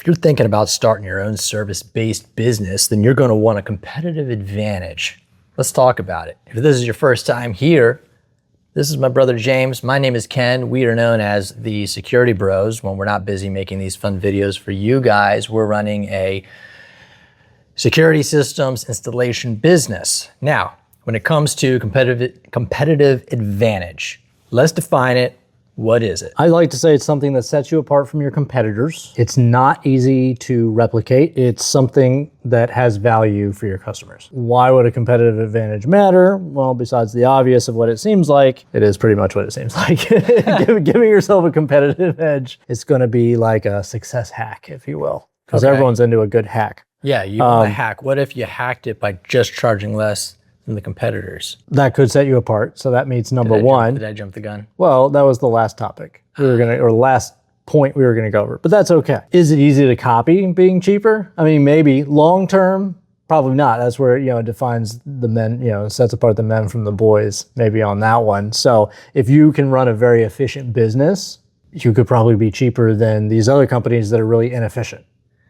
If you're thinking about starting your own service-based business, then you're going to want a competitive advantage. Let's talk about it. If this is your first time here, this is my brother James. My name is Ken. We are known as the Security Bros. When we're not busy making these fun videos for you guys, we're running a security systems installation business. Now, when it comes to competitive advantage, let's define it. What is it? I like to say it's something that sets you apart from your competitors. It's not easy to replicate. It's something that has value for your customers. Why would a competitive advantage matter? Well, besides the obvious of what it seems like, it is pretty much what it seems like. Giving yourself a competitive edge, it's going to be like a success hack, if you will, because everyone's into a good hack. Yeah, you want to hack. What if you hacked it by just charging less than the competitors? That could set you apart. So that means number one. Did I jump the gun? Well, that was the last topic or last point we were gonna go over, but that's okay. Is it easy to copy being cheaper? I mean, maybe. Long term, probably not. That's where, it defines the men, sets apart the men from the boys, maybe on that one. So if you can run a very efficient business, you could probably be cheaper than these other companies that are really inefficient.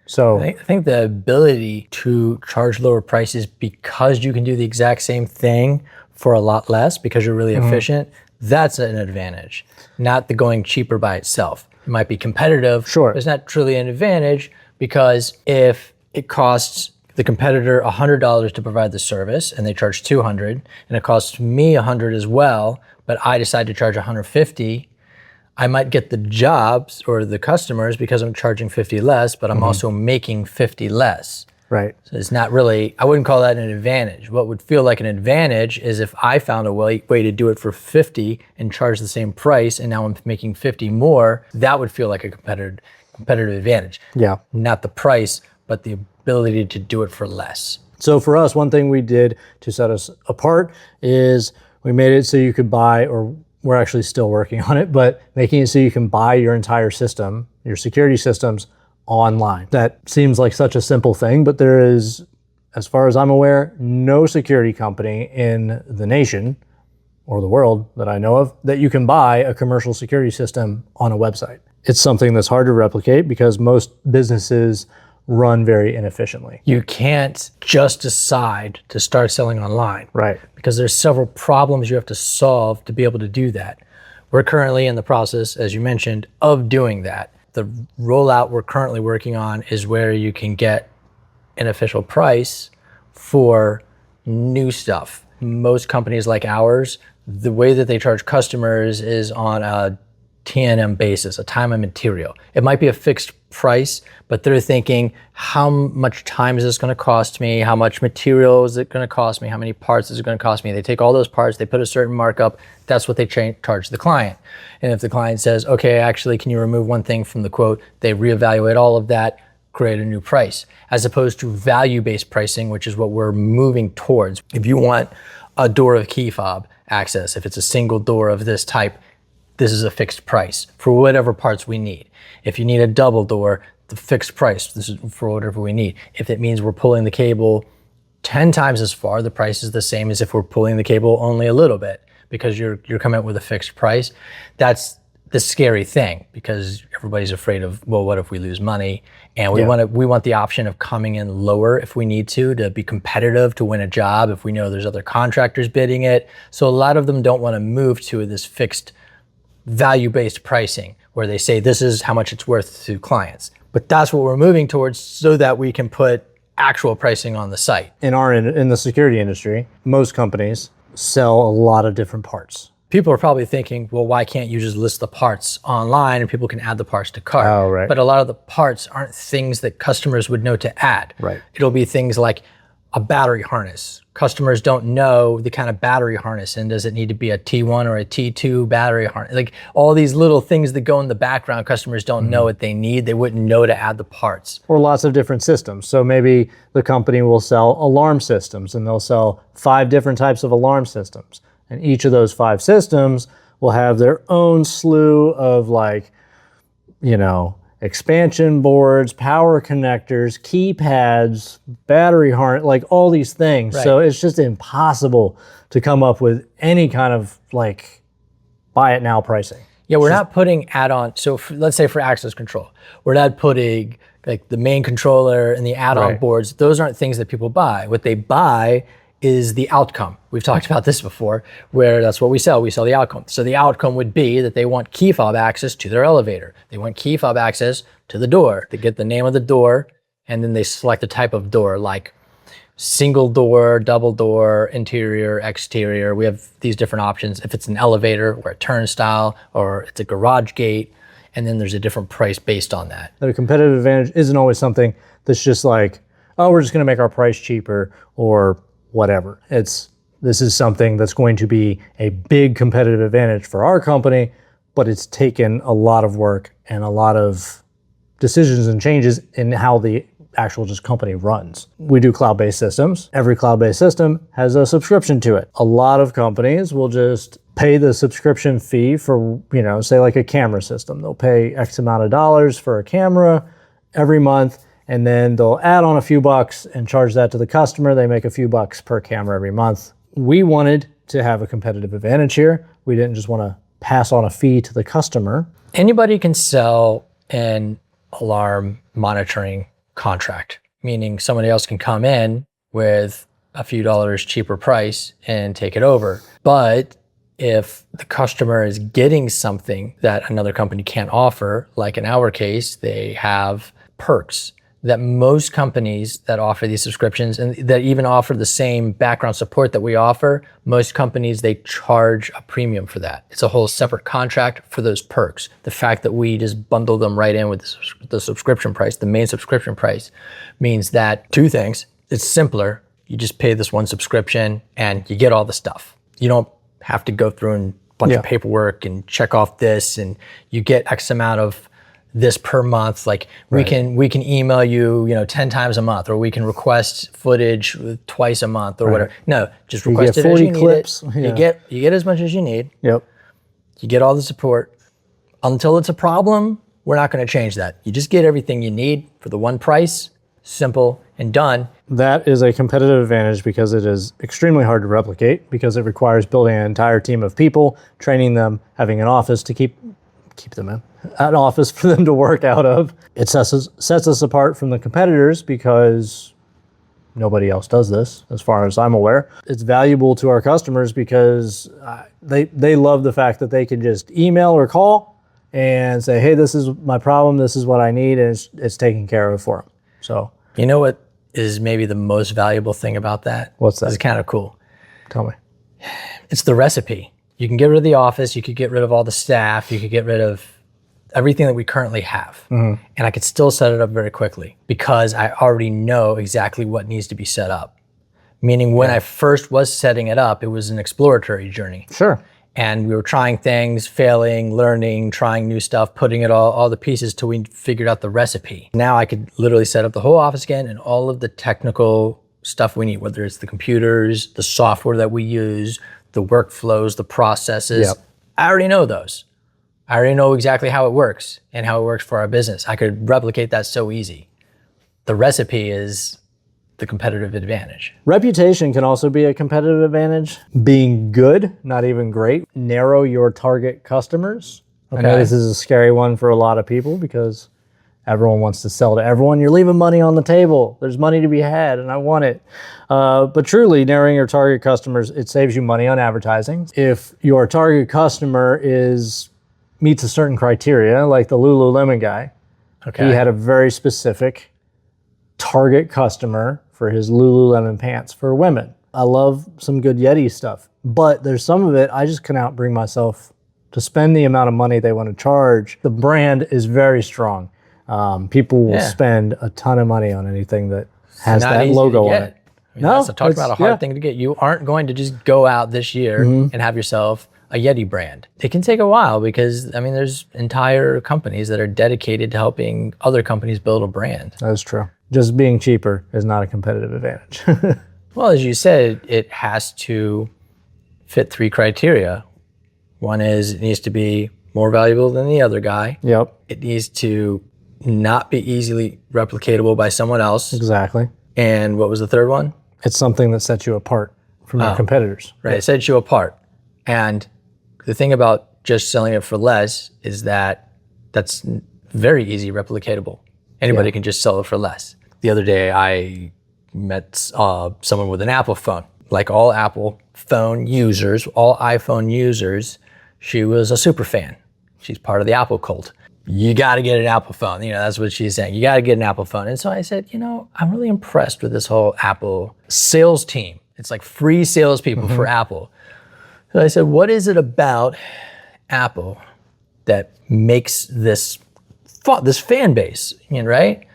So I think the ability to charge lower prices because you can do the exact same thing for a lot less because you're really efficient, that's an advantage, not the going cheaper by itself. It might be competitive, sure. But it's not truly an advantage because if it costs the competitor $100 to provide the service and they charge $200 and it costs me $100 as well, but I decide to charge $150, I might get the jobs or the customers because I'm charging $50 less, but I'm also making $50 less. Right. So it's not really, I wouldn't call that an advantage. What would feel like an advantage is if I found a way to do it for $50 and charge the same price and now I'm making $50 more, that would feel like a competitive advantage. Yeah. Not the price, but the ability to do it for less. So for us, one thing we did to set us apart is we made it so you could buy, or we're actually still working on it, but making it so you can buy your entire system, your security systems, online. That seems like such a simple thing, but there is, as far as I'm aware, no security company in the nation or the world that I know of that you can buy a commercial security system on a website. It's something that's hard to replicate because most businesses run very inefficiently. You can't just decide to start selling online. Right. Because there's several problems you have to solve to be able to do that. We're currently in the process, as you mentioned, of doing that. The rollout we're currently working on is where you can get an official price for new stuff. Most companies like ours, the way that they charge customers is on a T&M basis, a time and material. It might be a fixed price, but they're thinking, how much time is this going to cost me? How much material is it going to cost me? How many parts is it going to cost me? They take all those parts, they put a certain markup, that's what they charge the client. And if the client says, okay, actually, can you remove one thing from the quote? They reevaluate all of that, create a new price, as opposed to value-based pricing, which is what we're moving towards. If you want a door of key fob access, if it's a single door of this type, this is a fixed price for whatever parts we need. If you need a double door, the fixed price, this is for whatever we need. If it means we're pulling the cable 10 times as far, the price is the same as if we're pulling the cable only a little bit because you're coming up with a fixed price. That's the scary thing because everybody's afraid of, well, what if we lose money? And we want the option of coming in lower if we need to be competitive, to win a job if we know there's other contractors bidding it. So a lot of them don't want to move to this fixed value-based pricing where they say this is how much it's worth to clients. But that's what we're moving towards so that we can put actual pricing on the site. In the security industry, most companies sell a lot of different parts. People are probably thinking, well, why can't you just list the parts online and people can add the parts to cart? Oh, right. But a lot of the parts aren't things that customers would know to add. Right. It'll be things like a battery harness. Customers don't know the kind of battery harness, and does it need to be a T1 or a T2 battery harness? Like all these little things that go in the background, customers don't know what they need. They wouldn't know to add the parts. Or lots of different systems. So maybe the company will sell alarm systems and they'll sell 5 different types of alarm systems. And each of those 5 systems will have their own slew of expansion boards, power connectors, keypads, battery harness, like all these things. Right. So it's just impossible to come up with any kind of buy it now pricing. Yeah, we're not putting add-on. So let's say for access control, we're not putting like the main controller and the add-on Right. boards, those aren't things that people buy. What they buy is the outcome. We've talked about this before, where that's what we sell. We sell the outcome. So the outcome would be that they want key fob access to their elevator. They want key fob access to the door. They get the name of the door, and then they select the type of door, like single door, double door, interior, exterior. We have these different options. If it's an elevator or a turnstile or it's a garage gate, and then there's a different price based on that. The competitive advantage isn't always something that's just like, oh, we're just going to make our price cheaper or whatever. This is something that's going to be a big competitive advantage for our company, but it's taken a lot of work and a lot of decisions and changes in how the actual just company runs. We do cloud-based systems. Every cloud-based system has a subscription to it. A lot of companies will just pay the subscription fee for, say like a camera system. They'll pay X amount of dollars for a camera every month, and then they'll add on a few bucks and charge that to the customer. They make a few bucks per camera every month. We wanted to have a competitive advantage here. We didn't just want to pass on a fee to the customer. Anybody can sell an alarm monitoring contract, meaning somebody else can come in with a few dollars cheaper price and take it over. But if the customer is getting something that another company can't offer, like in our case, they have perks that most companies that offer these subscriptions and that even offer the same background support that we offer, most companies, they charge a premium for that. It's a whole separate contract for those perks. The fact that we just bundle them right in with the subscription price, the main subscription price, means that two things. It's simpler. You just pay this one subscription and you get all the stuff. You don't have to go through a bunch of paperwork and check off this, and you get X amount of this per month. Like we can email you, 10 times a month, or we can request footage twice a month or whatever. No, just request it as you clips. need it. Yeah. You get as much as you need. Yep. You get all the support. Until it's a problem, we're not going to change that. You just get everything you need for the one price, simple and done. That is a competitive advantage because it is extremely hard to replicate, because it requires building an entire team of people, training them, having an office to keep them in, an office for them to work out of. It sets us apart from the competitors because nobody else does this, as far as I'm aware. It's valuable to our customers because they love the fact that they can just email or call and say, hey, this is my problem, this is what I need, and it's taken care of for them. So, you know what is maybe the most valuable thing about that? What's that? It's kind of cool. Tell me. It's the recipe. You can get rid of the office, you could get rid of all the staff, you could get rid of everything that we currently have. And I could still set it up very quickly because I already know exactly what needs to be set up. Meaning when I first was setting it up, it was an exploratory journey. Sure. And we were trying things, failing, learning, trying new stuff, putting it all the pieces till we figured out the recipe. Now I could literally set up the whole office again and all of the technical stuff we need, whether it's the computers, the software that we use, the workflows, the processes. Yep. I already know those. I already know exactly how it works and how it works for our business. I could replicate that so easy. The recipe is the competitive advantage. Reputation can also be a competitive advantage. Being good, not even great. Narrow your target customers. I know this is a scary one for a lot of people because everyone wants to sell to everyone. You're leaving money on the table. There's money to be had and I want it. But truly, narrowing your target customers, it saves you money on advertising. If your target customer meets a certain criteria, like the Lululemon guy, he had a very specific target customer for his Lululemon pants for women. I love some good Yeti stuff, but there's some of it I just cannot bring myself to spend the amount of money they want to charge. The brand is very strong. People will spend a ton of money on anything that has that logo on it. That's talk about a hard thing to get. You aren't going to just go out this year and have yourself a Yeti brand. It can take a while because, there's entire companies that are dedicated to helping other companies build a brand. That's true. Just being cheaper is not a competitive advantage. Well, as you said, it has to fit 3 criteria. One is it needs to be more valuable than the other guy. Yep. It needs to not be easily replicatable by someone else. Exactly. And what was the third one? It's something that sets you apart from your competitors. Right, it sets you apart. And the thing about just selling it for less is that that's very easy replicatable. Anybody can just sell it for less. The other day, I met someone with an Apple phone. Like all Apple phone users, all iPhone users, she was a super fan. She's part of the Apple cult. You got to get an Apple phone. You know, that's what she's saying. You got to get an Apple phone. And so I said, you know, I'm really impressed with this whole Apple sales team. It's like free salespeople for Apple. So I said, what is it about Apple that makes this fan base, you know, right?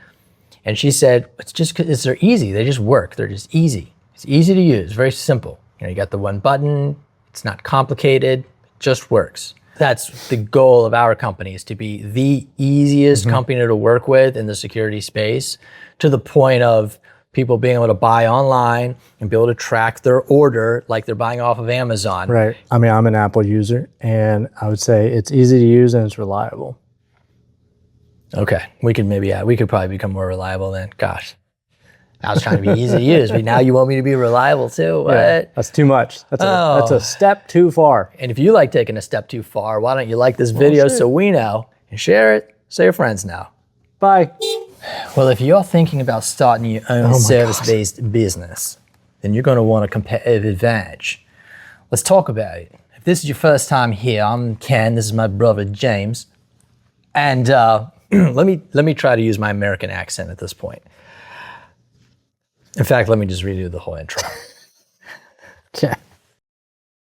And she said, it's just because they're easy. They just work. They're just easy. It's easy to use, very simple. You know, you got the one button. It's not complicated. It just works. That's the goal of our company, is to be the easiest company to work with in the security space, to the point of people being able to buy online and be able to track their order like they're buying off of Amazon. Right. I mean, I'm an Apple user, and I would say it's easy to use and it's reliable. Okay, we could probably become more reliable then. Gosh, I was trying to be easy to use, but now you want me to be reliable too? What? Yeah, that's too much. That's a step too far. And if you like taking a step too far, why don't you like this video so we know, and share it so your friends know. Bye. Well, if you're thinking about starting your own service-based business, then you're going to want a competitive advantage. Let's talk about it. If this is your first time here, I'm Ken. This is my brother James, and let me try to use my American accent at this point. In fact, let me just redo the whole intro. Okay.